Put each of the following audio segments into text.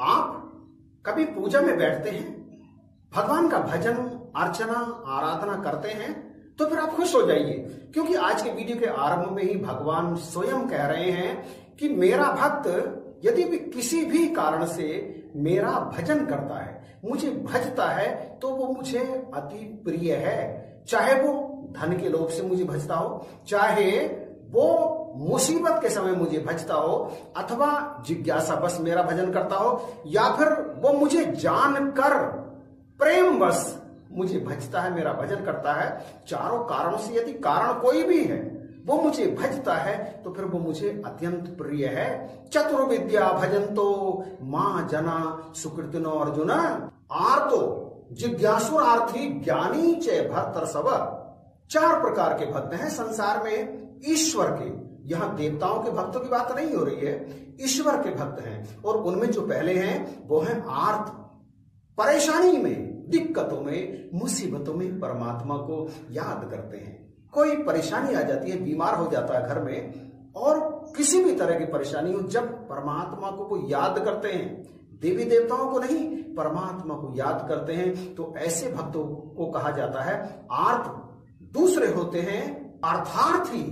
आप कभी पूजा में बैठते हैं, भगवान का भजन अर्चना आराधना करते हैं, तो फिर आप खुश हो जाइए, क्योंकि आज के वीडियो के आरंभ में ही भगवान स्वयं कह रहे हैं कि मेरा भक्त यदि भी किसी भी कारण से मेरा भजन करता है, मुझे भजता है, तो वो मुझे अति प्रिय है। चाहे वो धन के लोभ से मुझे भजता हो, चाहे वो मुसीबत के समय मुझे भजता हो, अथवा जिज्ञासा बस मेरा भजन करता हो, या फिर वो मुझे जानकर प्रेम बस मुझे भजता है, मेरा भजन करता है। चारों कारणों से यदि कारण कोई भी है, वो मुझे भजता है, तो फिर वो मुझे अत्यंत प्रिय है। चतुर्विद्या भजंतो मां जना सुकृतिनो अर्जुन आर्तो जिज्ञासुरार्थी ज्ञानी च भर्तर्षभ। 4 प्रकार के भक्त हैं संसार में ईश्वर के। यहां देवताओं के भक्तों की बात नहीं हो रही है, ईश्वर के भक्त हैं। और उनमें जो पहले हैं वो हैं आर्त, परेशानी में, दिक्कतों में, मुसीबतों में परमात्मा को याद करते हैं। कोई परेशानी आ जाती है, बीमार हो जाता है घर में, और किसी भी तरह की परेशानी हो, जब परमात्मा को याद करते हैं, देवी देवताओं को नहीं, परमात्मा को याद करते हैं, तो ऐसे भक्तों को कहा जाता है आर्त। दूसरे होते हैं अर्थार्थी,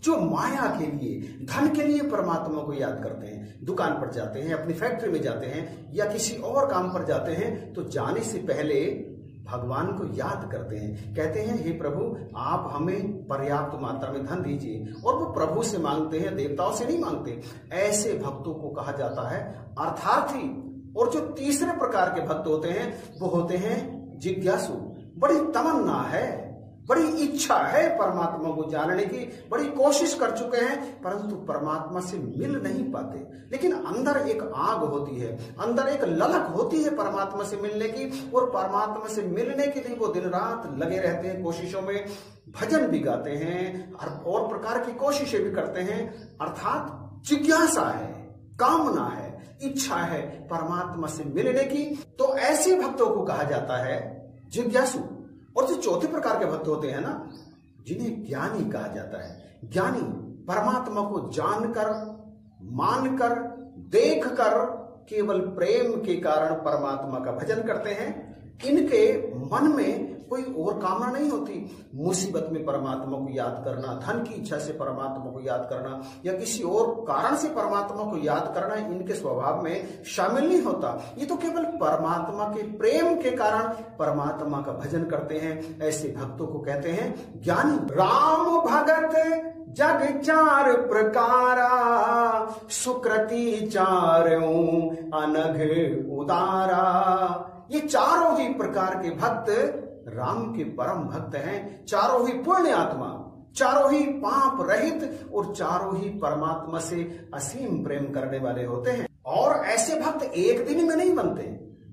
जो माया के लिए, धन के लिए परमात्मा को याद करते हैं। दुकान पर जाते हैं, अपनी फैक्ट्री में जाते हैं, या किसी और काम पर जाते हैं, तो जाने से पहले भगवान को याद करते हैं। कहते हैं हे प्रभु, आप हमें पर्याप्त मात्रा में धन दीजिए, और वो प्रभु से मांगते हैं, देवताओं से नहीं मांगते। ऐसे भक्तों को कहा जाता है अर्थार्थी। और जो तीसरे प्रकार के भक्त होते हैं, वो होते हैं जिज्ञासु। बड़ी तमन्ना है, बड़ी इच्छा है परमात्मा को जानने की, बड़ी कोशिश कर चुके हैं, परंतु परमात्मा से मिल नहीं पाते। लेकिन अंदर एक आग होती है, अंदर एक ललक होती है परमात्मा से मिलने की, और परमात्मा से मिलने के लिए वो दिन रात लगे रहते हैं कोशिशों में। भजन भी गाते हैं और प्रकार की कोशिशें भी करते हैं। अर्थात जिज्ञासा है, कामना है, इच्छा है परमात्मा से मिलने की। तो ऐसे भक्तों को कहा जाता है जिज्ञासु। और जो चौथे प्रकार के भक्त होते हैं ना, जिन्हें ज्ञानी कहा जाता है। ज्ञानी परमात्मा को जानकर, मानकर, देखकर, केवल प्रेम के कारण परमात्मा का भजन करते हैं। इनके मन में कोई और कामना नहीं होती। मुसीबत में परमात्मा को याद करना, धन की इच्छा से परमात्मा को याद करना, या किसी और कारण से परमात्मा को याद करना इनके स्वभाव में शामिल नहीं होता। ये तो केवल परमात्मा के प्रेम के कारण परमात्मा का भजन करते हैं। ऐसे भक्तों को कहते हैं ज्ञानी। राम भगत जग 4 प्रकारा, सुकृति 4 अनघ उदारा। ये चारों ही प्रकार के भक्त राम के परम भक्त हैं। चारों ही पुण्य आत्मा, चारों ही पाप रहित, और चारों ही परमात्मा से असीम प्रेम करने वाले होते हैं। और ऐसे भक्त एक दिन में नहीं बनते,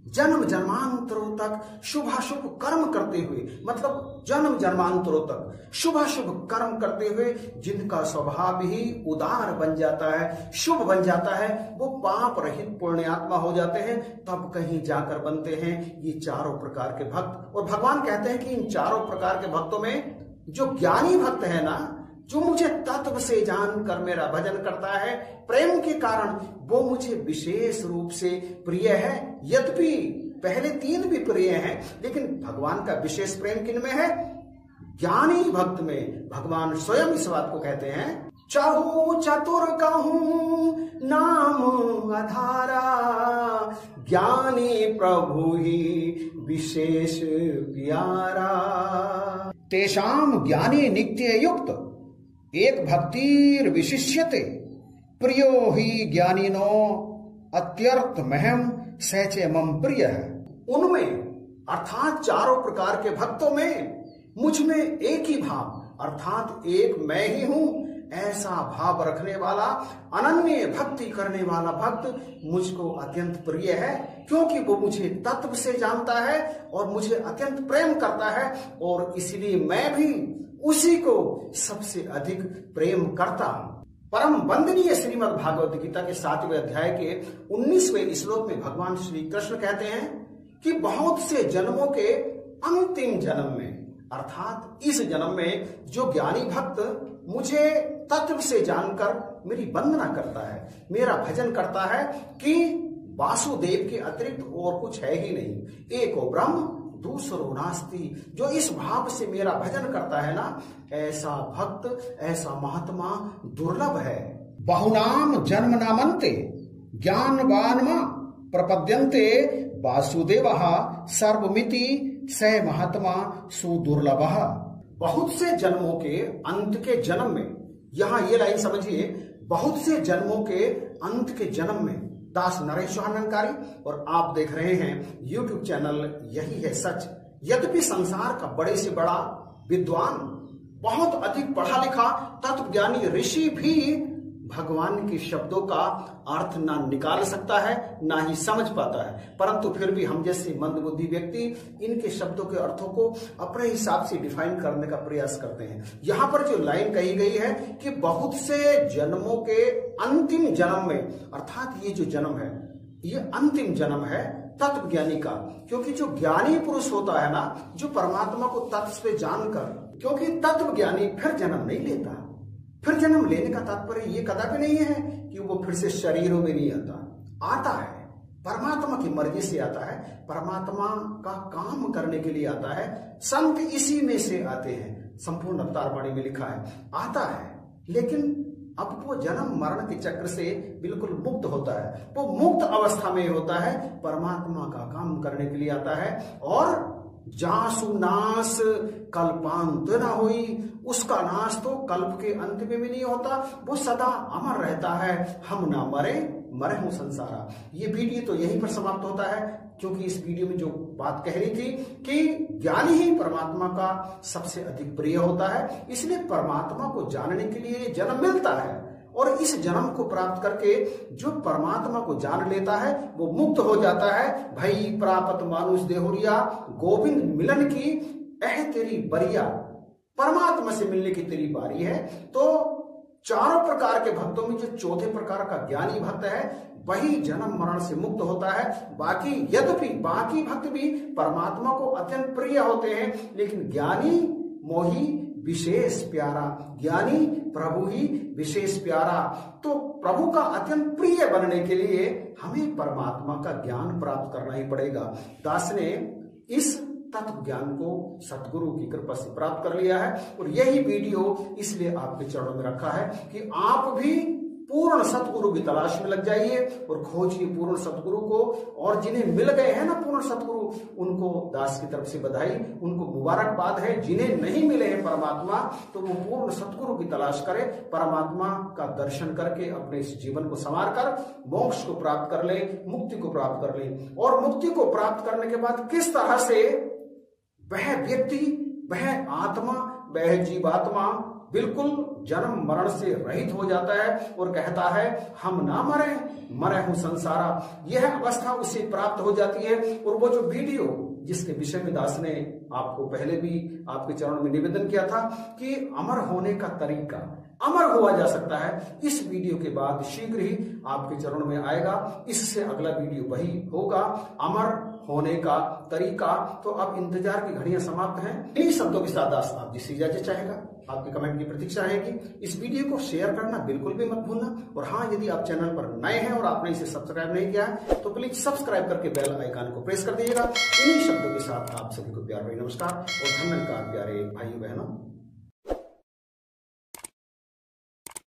जन्म जन्मांतरों तक शुभाशुभ कर्म करते हुए, मतलब जन्म जन्मांतरों तक शुभाशुभ कर्म करते हुए जिनका स्वभाव ही उदार बन जाता है, शुभ बन जाता है, वो पाप रहित पुण्यात्मा हो जाते हैं, तब कहीं जाकर बनते हैं ये चारों प्रकार के भक्त। और भगवान कहते हैं कि इन चारों प्रकार के भक्तों में जो ज्ञानी भक्त है ना, जो मुझे तत्व से जानकर मेरा भजन करता है प्रेम के कारण, वो मुझे विशेष रूप से प्रिय है। यद्यपि पहले 3 भी प्रिय हैं, लेकिन भगवान का विशेष प्रेम किन में है? ज्ञानी भक्त में। भगवान स्वयं इस बात को कहते हैं, चाहू चतुर कहूं नाम आधारा, ज्ञानी प्रभु ही विशेष प्यारा। तेषाम ज्ञानी नित्य युक्त एक भक्तिर विशिष्यते, प्रियो ही ज्ञानिनो अत्यर्थ महम सहचे मम प्रिय है। उनमें अर्थात चारों प्रकार के भक्तों में मुझ में एक ही भाव, अर्थात एक मैं ही हूं, ऐसा भाव रखने वाला, अनन्य भक्ति करने वाला भक्त मुझको अत्यंत प्रिय है, क्योंकि वो मुझे तत्व से जानता है और मुझे अत्यंत प्रेम करता है, और इसलिए मैं भी उसी को सबसे अधिक प्रेम करता हूं। परम वंदनीय श्रीमद् भागवत गीता के 7वें अध्याय के 19वें श्लोक में भगवान श्री कृष्ण कहते हैं कि बहुत से जन्मों के अंतिम जन्म में, अर्थात इस जन्म में जो ज्ञानी भक्त मुझे तत्व से जानकर मेरी वंदना करता है, मेरा भजन करता है, कि वासुदेव के अतिरिक्त और कुछ है ही नहीं। एको ब्रह्म दूसरो नास्ति। जो इस भाव से मेरा भजन करता है ना, ऐसा भक्त, ऐसा महात्मा दुर्लभ है। बहुनाम जन्म नामन्ते ज्ञानवान प्रपद्यन्ते वासुदेवः सर्वमिति स महात्मा सुदुर्लभ। बहुत से जन्मों के अंत के जन्म में, यहां ये लाइन समझिए, बहुत से जन्मों के अंत के जन्म में दास नरेश चौहानकारी, और आप देख रहे हैं YouTube चैनल यही है सच। यद्यपि संसार का बड़े से बड़ा विद्वान, बहुत अधिक पढ़ा लिखा तत्वज्ञानी ऋषि भी भगवान के शब्दों का अर्थ ना निकाल सकता है, ना ही समझ पाता है, परंतु फिर भी हम जैसे मंदबुद्धि व्यक्ति इनके शब्दों के अर्थों को अपने हिसाब से डिफाइन करने का प्रयास करते हैं। यहां पर जो लाइन कही गई है कि बहुत से जन्मों के अंतिम जन्म में, अर्थात ये जो जन्म है ये अंतिम जन्म है तत्वज्ञानी का। क्योंकि जो ज्ञानी पुरुष होता है ना, जो परमात्मा को तत्व से जानकर, क्योंकि तत्वज्ञानी फिर जन्म नहीं लेता। फिर जन्म लेने का तात्पर्य ये कदापि नहीं है कि वो फिर से शरीरों में नहीं आता है, परमात्मा की मर्जी से आता है, परमात्मा का काम करने के लिए आता है। संत इसी में से आते हैं, संपूर्ण अवतार वाणी में लिखा है, आता है, लेकिन अब वो जन्म मरण के चक्र से बिल्कुल मुक्त होता है। वो मुक्त अवस्था में होता है, परमात्मा का काम करने के लिए आता है। और जासु नाश कल्पांत न होई, उसका नाश तो कल्प के अंत में भी नहीं होता, वो सदा अमर रहता है। हम ना मरे मरे हूं संसारा। ये वीडियो तो यहीं पर समाप्त होता है, क्योंकि इस वीडियो में जो बात कह रही थी कि ज्ञानी ही परमात्मा का सबसे अधिक प्रिय होता है, इसलिए परमात्मा को जानने के लिए जन्म मिलता है। और इस जन्म को प्राप्त करके जो परमात्मा को जान लेता है वो मुक्त हो जाता है। भई प्राप्त मानुष देहुरिया, गोविंद मिलन की एह तेरी बरिया, परमात्मा से मिलने की तेरी बारी है। तो चारों प्रकार के भक्तों में जो चौथे प्रकार का ज्ञानी भक्त है वही जन्म मरण से मुक्त होता है। बाकी यद्यपि बाकी भक्त भी परमात्मा को अत्यंत प्रिय होते हैं, लेकिन ज्ञानी मोही विशेष प्यारा, ज्ञानी प्रभु ही विशेष प्यारा। तो प्रभु का अत्यंत प्रिय बनने के लिए हमें परमात्मा का ज्ञान प्राप्त करना ही पड़ेगा। दास ने इस तत्व ज्ञान को सतगुरु की कृपा से प्राप्त कर लिया है, और यही वीडियो इसलिए आपके चरणों में रखा है कि आप भी पूर्ण सतगुरु की तलाश में लग जाइए और खोजिए पूर्ण सतगुरु को। और जिन्हें मिल गए हैं ना पूर्ण सतगुरु, उनको दास की तरफ से बधाई, उनको मुबारकबाद है। जिन्हें नहीं मिले हैं परमात्मा, तो वो पूर्ण सतगुरु की तलाश करें, परमात्मा का दर्शन करके अपने इस जीवन को संवार कर मोक्ष को प्राप्त कर ले, मुक्ति को प्राप्त कर ले। और मुक्ति को प्राप्त करने के बाद किस तरह से वह व्यक्ति, वह आत्मा, वह जीवात्मा बिल्कुल जन्म मरण से रहित हो जाता है और कहता है हम ना मरे मरे हूं संसारा। यह अवस्था उसे प्राप्त हो जाती है। और वो जो वीडियो जिसके विषय में दास ने आपको पहले भी आपके चरणों में निवेदन किया था कि अमर होने का तरीका, अमर हुआ जा सकता है, इस वीडियो के बाद शीघ्र ही आपके चरणों में आएगा। इससे अगला वीडियो वही होगा, अमर होने का तरीका। तो अब इंतजार की घड़ियां समाप्त हैं। इन्हीं शब्दों के साथ दास आप जिस इजाजत चाहेगा, आपके कमेंट की प्रतीक्षा रहेगी। इस वीडियो को शेयर करना बिल्कुल भी मत भूलना। और हाँ, यदि आप चैनल पर नए हैं और आपने इसे सब्सक्राइब नहीं किया है तो प्लीज सब्सक्राइब करके बेल आइकन को प्रेस कर दीजिएगा। इन्हीं शब्दों के साथ आप सभी को प्यार भरी नमस्कार और धन्यवाद प्यारे भाइयों बहनों।